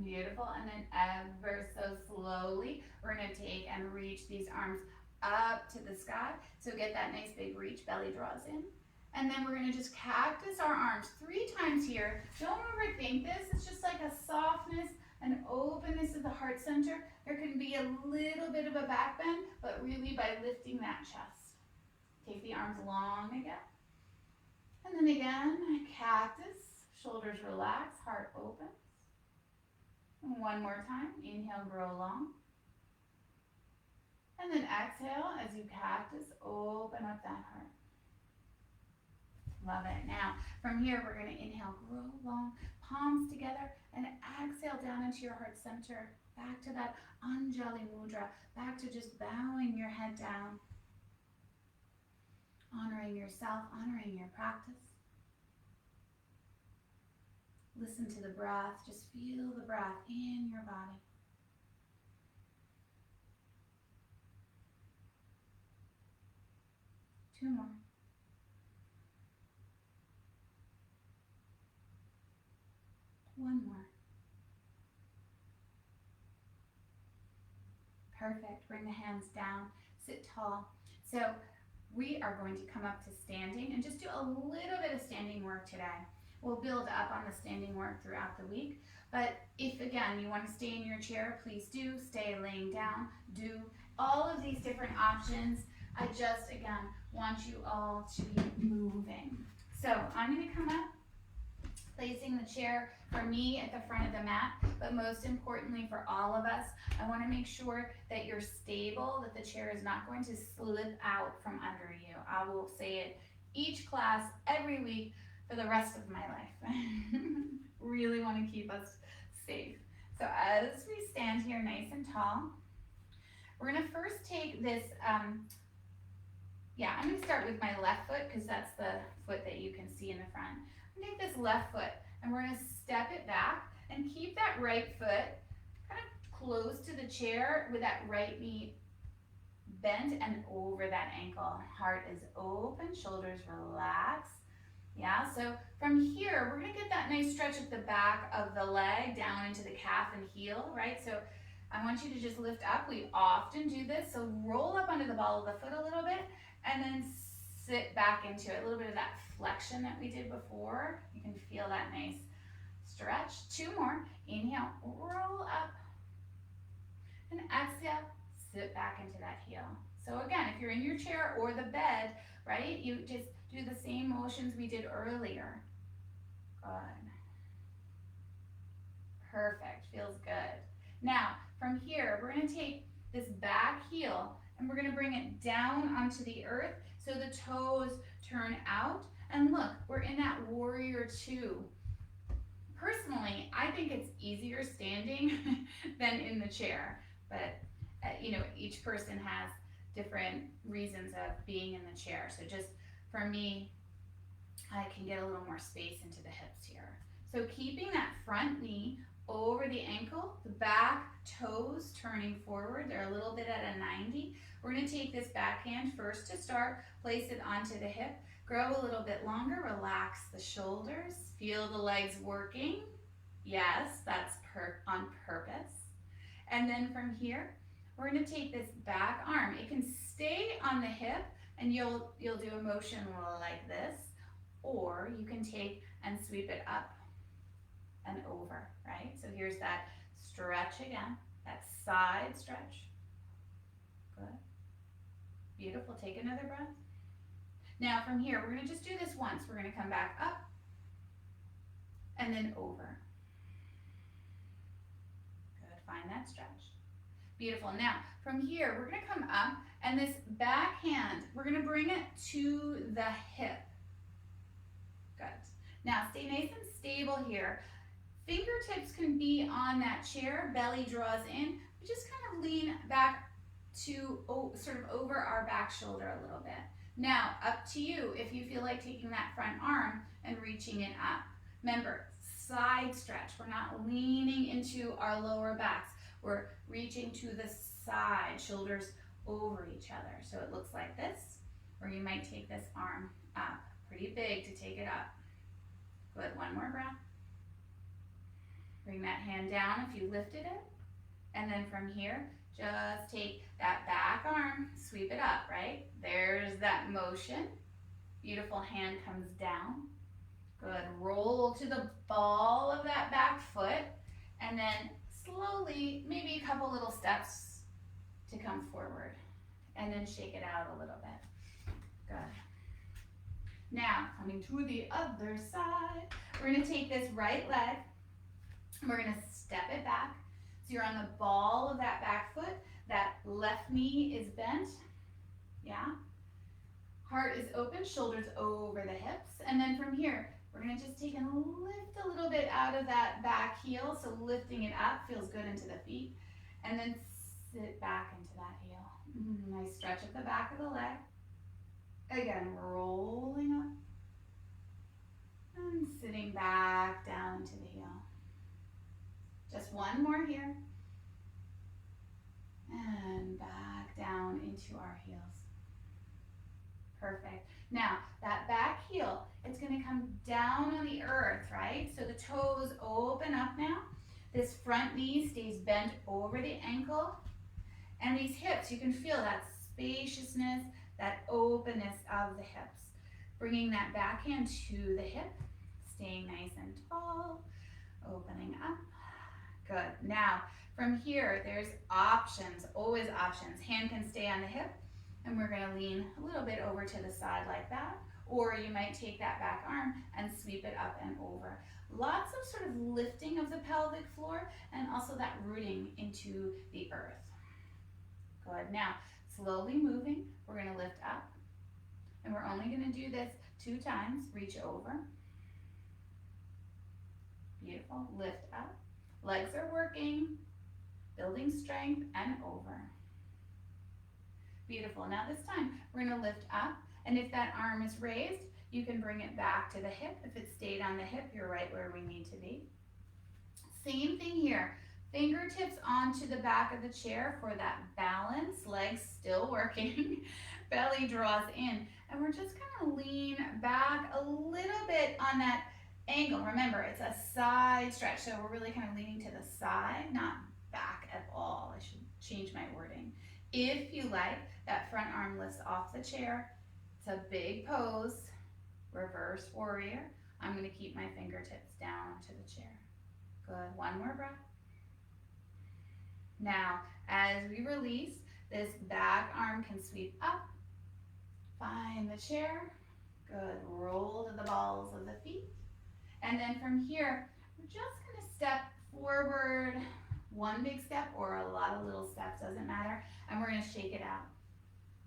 Beautiful. And then ever so slowly, we're going to take and reach these arms up to the sky. So get that nice big reach, belly draws in. And then we're going to just cactus our arms 3 times here. Don't overthink this. It's just like a softness and openness of the heart center. There can be a little bit of a back bend, but really by lifting that chest. Take the arms long again. And then again, cactus, shoulders relax, heart opens. And one more time, inhale, grow long. And then exhale as you cactus, open up that heart. Love it. Now, from here, we're going to inhale, grow long, palms together, and exhale down into your heart center. Back to that Anjali Mudra, back to just bowing your head down. Honoring yourself, honoring your practice. Listen to the breath, just feel the breath in your body. Two more. One more. Perfect. Bring the hands down. Sit tall. So we are going to come up to standing and just do a little bit of standing work today. We'll build up on the standing work throughout the week. But if, again, you want to stay in your chair, please do. Stay laying down. Do all of these different options. I just, again, want you all to be moving. So I'm going to come up, placing the chair for me at the front of the mat, but most importantly for all of us, I want to make sure that you're stable, that the chair is not going to slip out from under you. I will say it each class, every week, for the rest of my life. Really want to keep us safe. So as we stand here nice and tall, we're going to first take this, I'm going to start with my left foot because that's the foot that you can see in the front. I'm going to take this left foot and we're going to step it back and keep that right foot kind of close to the chair with that right knee bent and over that ankle. Heart is open, shoulders relax. Yeah, so from here, we're going to get that nice stretch at the back of the leg down into the calf and heel, right? So I want you to just lift up. We often do this. So roll up under the ball of the foot a little bit and then sit back into it. A little bit of that flexion that we did before. You can feel that nice stretch. 2 more. Inhale, roll up. And exhale, sit back into that heel. So again, if you're in your chair or the bed, right, you just do the same motions we did earlier. Good. Perfect. Feels good. Now, from here, we're going to take this back heel and we're going to bring it down onto the earth so the toes turn out. And look, we're in that warrior 2. Personally, I think it's easier standing than in the chair, but each person has different reasons of being in the chair. So just for me, I can get a little more space into the hips here. So keeping that front knee over the ankle, the back toes turning forward. They're a little bit at a 90. We're going to take this back hand first to start, place it onto the hip, grow a little bit longer, relax the shoulders, feel the legs working. Yes, that's on purpose. And then from here, we're going to take this back arm. It can stay on the hip and you'll do a motion like this, or you can take and sweep it up and over, right? So here's that stretch again, that side stretch. Good. Beautiful. Take another breath. Now from here, we're going to just do this once. We're going to come back up and then over. Good. Find that stretch. Beautiful. Now, from here, we're going to come up, and this back hand, we're going to bring it to the hip. Good. Now, stay nice and stable here. Fingertips can be on that chair, belly draws in. We just kind of lean back to sort of over our back shoulder a little bit. Now, up to you if you feel like taking that front arm and reaching it up. Remember, side stretch. We're not leaning into our lower backs. We're reaching to the side, shoulders over each other. So it looks like this, or you might take this arm up. Pretty big to take it up. Good, one more breath. Bring that hand down if you lifted it. And then from here, just take that back arm, sweep it up, right? There's that motion. Beautiful, hand comes down. Good, roll to the ball of that back foot. And then slowly, maybe a couple little steps to come forward. And then shake it out a little bit. Good. Now, coming to the other side, we're gonna take this right leg, we're gonna step it back. So you're on the ball of that back foot, that left knee is bent, yeah? Heart is open, shoulders over the hips, and then from here, we're gonna just take and lift a little bit out of that back heel, so lifting it up feels good into the feet, and then sit back into that heel. Nice stretch at the back of the leg. Again, rolling up and sitting back down into the heel. Just one more here. And back down into our heels. Perfect. Now, that back heel, it's going to come down on the earth, right? So the toes open up now. This front knee stays bent over the ankle. And these hips, you can feel that spaciousness, that openness of the hips. Bringing that backhand to the hip, staying nice and tall, opening up. Good. Now, from here, there's options, always options. Hand can stay on the hip, and we're gonna lean a little bit over to the side like that, or you might take that back arm and sweep it up and over. Lots of sort of lifting of the pelvic floor, and also that rooting into the earth. Good. Now, slowly moving, we're gonna lift up, and we're only gonna do this 2 times. Reach over. Beautiful. Lift up. Legs are working, building strength, and over. Beautiful. Now this time, we're gonna lift up, and if that arm is raised, you can bring it back to the hip. If it stayed on the hip, you're right where we need to be. Same thing here. Fingertips onto the back of the chair for that balance. Legs still working. Belly draws in. And we're just gonna lean back a little bit on that angle. Remember, it's a side stretch, so we're really kind of leaning to the side, not back at all. I should change my wording. If you like, that front arm lifts off the chair. It's a big pose, reverse warrior. I'm gonna keep my fingertips down to the chair. Good, one more breath. Now, as we release, this back arm can sweep up, find the chair. Good, roll to the balls of the feet. And then from here, we're just gonna step forward, one big step or a lot of little steps, doesn't matter. And we're gonna shake it out.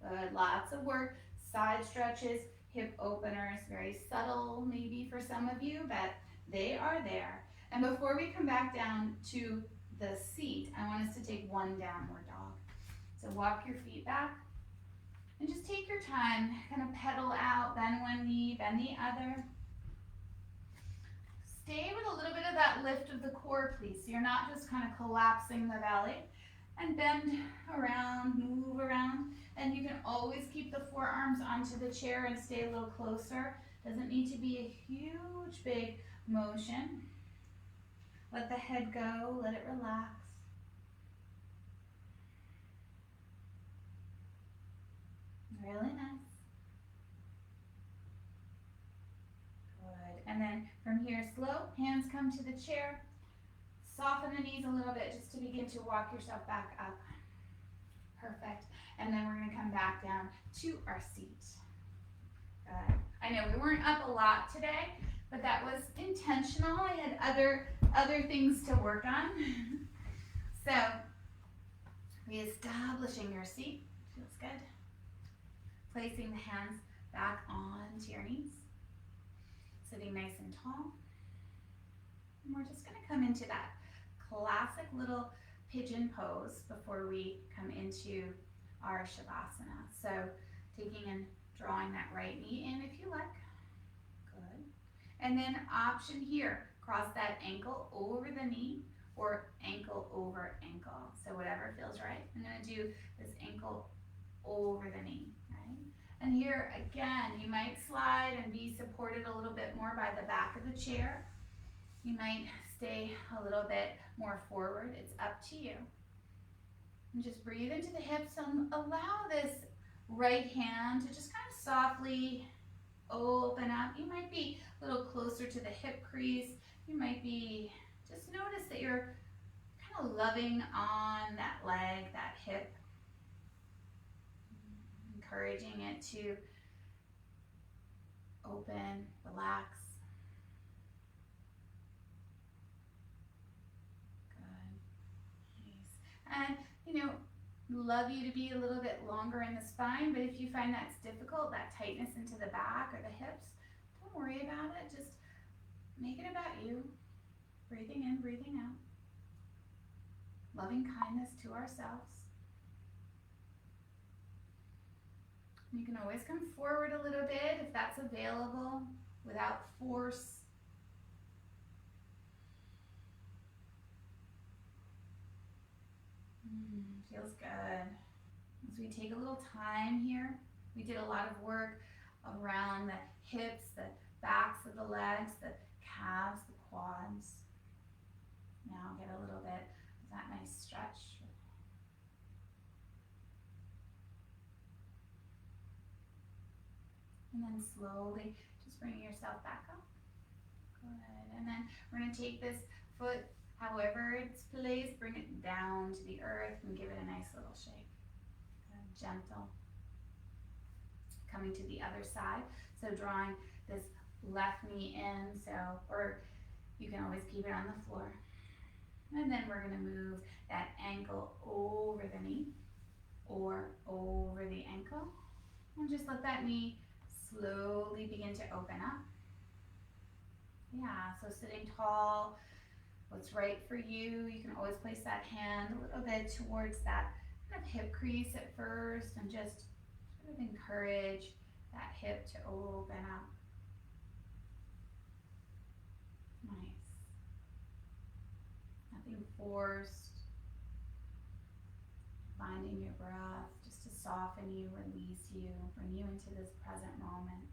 Good, lots of work, side stretches, hip openers, very subtle maybe for some of you, but they are there. And before we come back down to the seat, I want us to take one downward dog. So walk your feet back and just take your time, kind of pedal out, bend one knee, bend the other. Stay with a little bit of that lift of the core, please. So you're not just kind of collapsing the belly. And bend around, move around. And you can always keep the forearms onto the chair and stay a little closer. Doesn't need to be a huge, big motion. Let the head go, let it relax. Really nice. Good. And then from here, slow, hands come to the chair. Soften the knees a little bit just to begin to walk yourself back up. Perfect. And then we're gonna come back down to our seat. Good. I know we weren't up a lot today, but that was intentional. I had other things to work on. So, reestablishing your seat, feels good. Placing the hands back onto your knees. Sitting nice and tall. And we're just going to come into that classic little pigeon pose before we come into our Shavasana. So taking and drawing that right knee in if you like. Good. And then option here, cross that ankle over the knee or ankle over ankle. So whatever feels right. I'm going to do this ankle over the knee, right? And here again, you might slide and be supported a little bit more by the back of the chair. You might stay a little bit more forward. It's up to you. And just breathe into the hips and allow this right hand to just kind of softly open up. You might be a little closer to the hip crease. You might be, just notice that you're kind of loving on that leg, that hip. Encouraging it to open, relax. Good. Nice. And, love you to be a little bit longer in the spine, but if you find that's difficult, that tightness into the back or the hips, don't worry about it. Just make it about you. Breathing in, breathing out. Loving kindness to ourselves. You can always come forward a little bit if that's available without force. Feels good. As we take a little time here, we did a lot of work around the hips, the backs of the legs, the calves, the quads. Now get a little bit of that nice stretch. And then slowly just bring yourself back up. Good. And then we're going to take this foot, however it's placed, bring it down to the earth and give it a nice little shake. Good. Gentle. Coming to the other side. So drawing this left knee in, or you can always keep it on the floor. And then we're going to move that ankle over the knee or over the ankle. And just let that knee slowly begin to open up. Yeah, so sitting tall, what's right for you. You can always place that hand a little bit towards that kind of hip crease at first and just sort of encourage that hip to open up. Nice. Nothing forced. Finding your breath just to soften you, release you, bring you into this present moment.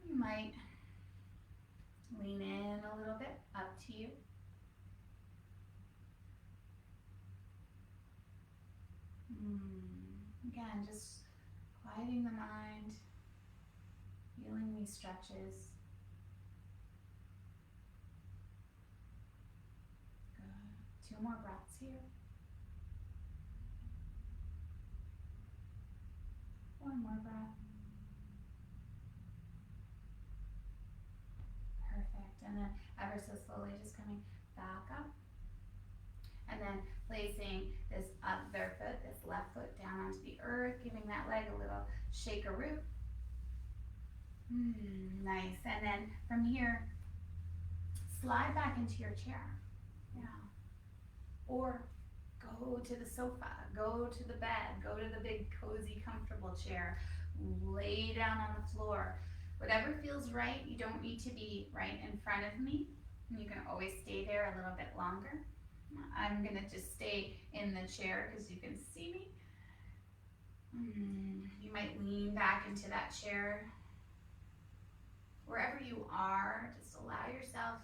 You might lean in a little bit, up to you. Again, just quieting the mind, feeling these stretches. Good. 2 more breaths here. 1 more breath. Perfect. And then ever so slowly just coming back up. And then placing this other foot, this left foot down onto the earth, giving that leg a little shake-a-root. Nice. And then from here, slide back into your chair. Yeah. Or go to the sofa, go to the bed, go to the big, cozy, comfortable chair, lay down on the floor. Whatever feels right. You don't need to be right in front of me. You can always stay there a little bit longer. I'm going to just stay in the chair because you can see me. You might lean back into that chair. Wherever you are, just allow yourself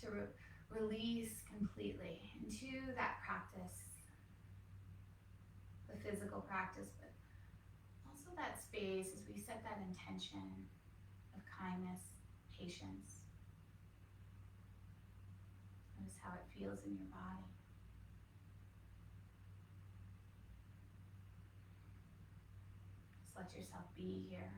to release completely into that practice, the physical practice, but also that space as we set that intention of kindness, patience. Notice how it feels in your body. Just let yourself be here.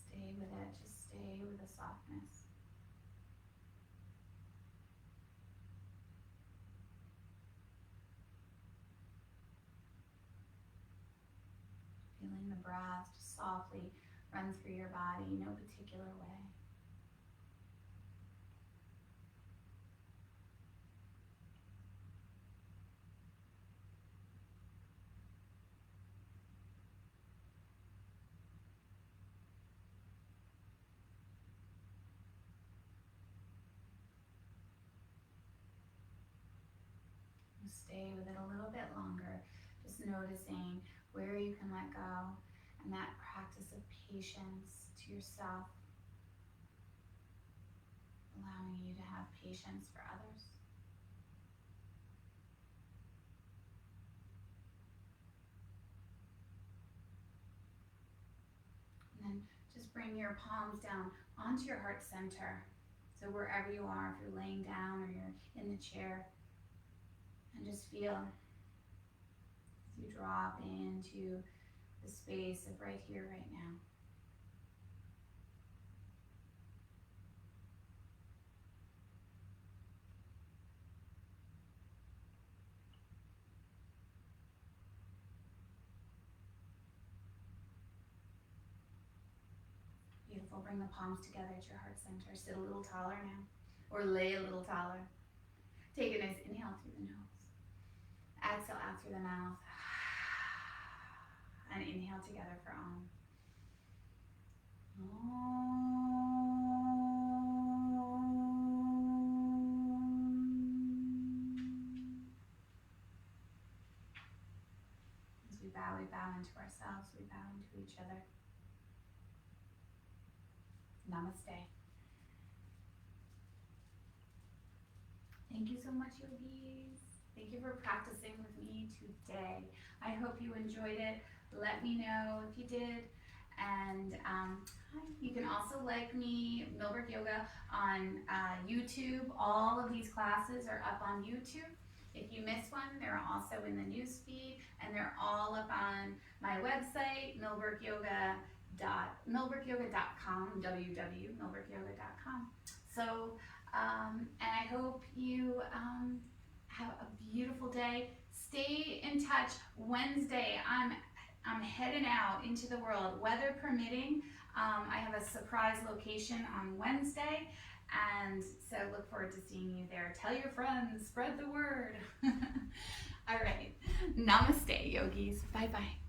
Stay with it, just stay with the softness. breath just softly run through your body, no particular way. Stay with it a little bit longer, just noticing where you can let go, and that practice of patience to yourself, allowing you to have patience for others. And then just bring your palms down onto your heart center. So wherever you are, if you're laying down or you're in the chair, and just feel as you drop into the space of right here, right now. Beautiful. Bring the palms together at your heart center. Sit a little taller now, or lay a little taller. Take a nice inhale through the nose. Exhale out through the mouth. And inhale together for Om. As we bow into ourselves, we bow into each other. Namaste. Thank you so much, yogis. Thank you for practicing with me today. I hope you enjoyed it. Let me know if you did. And you can also like me, Millbrook Yoga, on YouTube. All of these classes are up on YouTube. If you miss one, they're also in the news feed, and they're all up on my website, millbrookyoga.com, www.millbrookyoga.com. So, and I hope you have a beautiful day. Stay in touch. Wednesday, I'm heading out into the world, weather permitting. I have a surprise location on Wednesday, and so look forward to seeing you there. Tell your friends, spread the word. All right, namaste, yogis. Bye-bye.